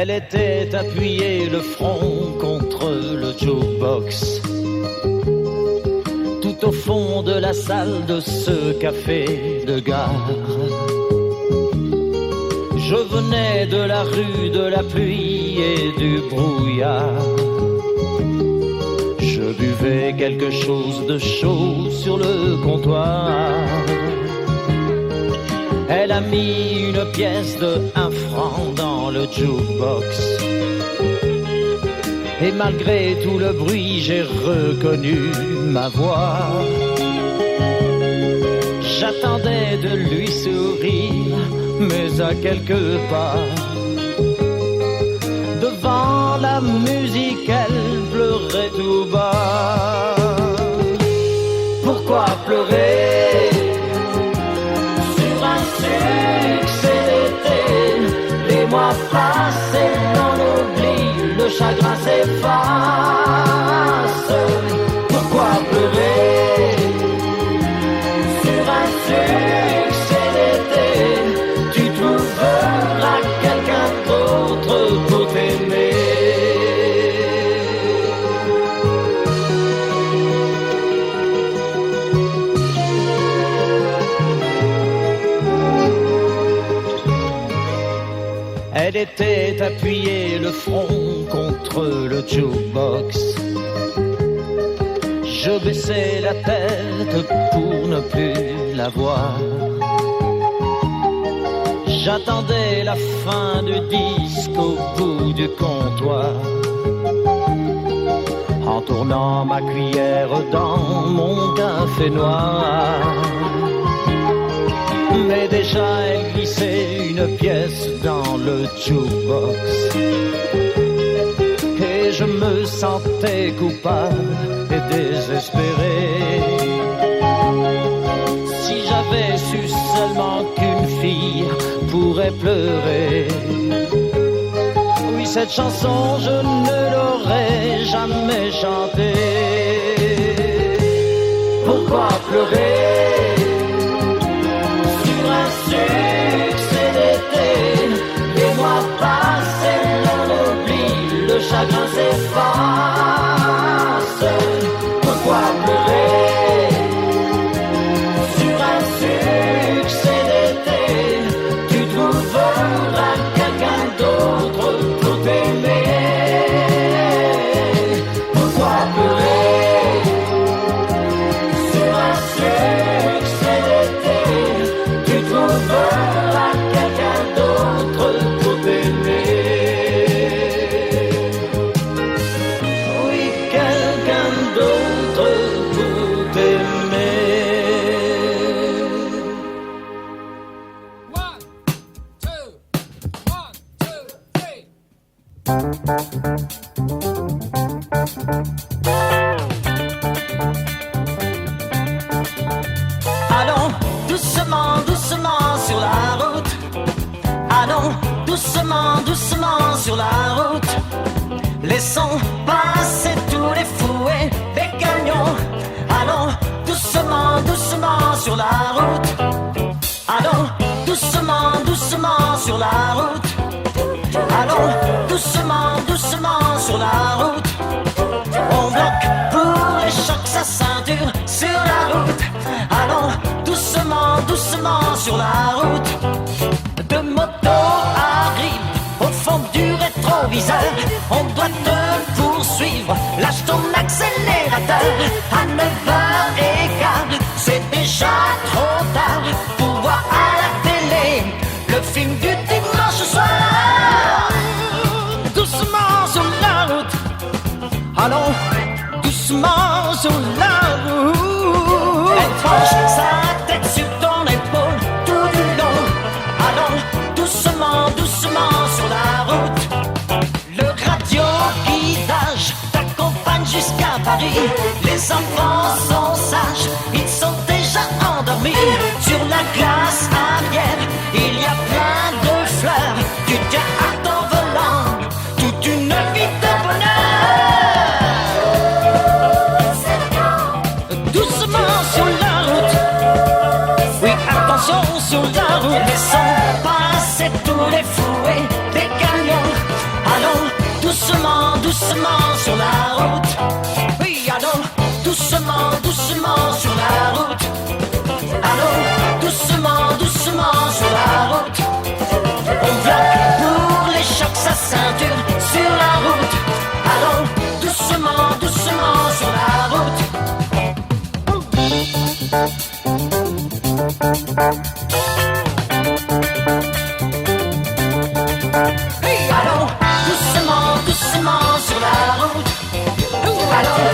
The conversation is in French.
Elle était appuyée le front contre le jukebox. Tout au fond de la salle de ce café de gare. Je venais de la rue de la pluie et du brouillard. Je buvais quelque chose de chaud sur le comptoir. Elle a mis une pièce de 1 franc dans le jukebox. Et malgré tout le bruit, j'ai reconnu ma voix. J'attendais de lui sourire, mais à quelques pas. Devant la musique, elle pleurait tout bas. Pourquoi pleurer sur un succès d'été? Les mois passés dans l'oubli, le chagrin s'efface. Pourquoi pleurer sur un succès d'été? Tu trouveras quelqu'un d'autre pour t'aimer. Elle était appuyée le front contre le jukebox. Je baissais la tête pour ne plus la voir. J'attendais la fin du disque au bout du comptoir. En tournant ma cuillère dans mon café noir. Mais déjà elle glissait une pièce dans le jukebox. Et je me sentais coupable et désespéré. Si j'avais su seulement qu'une fille pourrait pleurer. Oui, cette chanson je ne l'aurais jamais chantée. Pourquoi pleurer sur un succès d'été? Les mois passés dans l'oubli, le chagrin s'efface. Pourquoi pleurer sur un succès d'été? Tu trouveras quelqu'un d'autre pour t'aimer. Pourquoi pleurer sur un succès d'été? Tu trouveras quelqu'un d'autre pour t'aimer. Oui, quelqu'un d'autre pour t'aimer. One, two, three. Allons doucement, doucement sur la route. Allons doucement, doucement sur la route. Laissons passer tous les fous et les gagnants. Allons doucement, doucement sur la route. Allons doucement, doucement sur la route. Allons doucement, doucement sur la route. On bloque pour les chocs sa ceinture sur la route. Allons doucement, doucement sur la route. Deux motos arrivent au fond du rétroviseur. On doit te poursuivre, lâche ton accélérateur. À 9h15, c'est déjà trop tard pour voir à la télé le film du dimanche soir. Doucement sur la route. Allons doucement sur la route. Elle penche sa tête sur ton épaule tout du long. Allons doucement, doucement sur la route. Le radio-guidage t'accompagne jusqu'à Paris. Les enfants sont sages, ils sont déjà endormis. Sur la glace arrière, il y a plein de fleurs. Tu tiens à ton volant toute une vie de bonheur. Doucement sur la route. Oui, attention sur la route. Laissons passer tous les fous et les camions. doucement, doucement sur la route. Oui, allons doucement, doucement sur la route. Allons doucement, doucement sur la route. On bloque pour les chocs sa ceinture sur la route. Allons doucement, doucement sur la route. Hey, allons doucement, doucement sur la route. Allons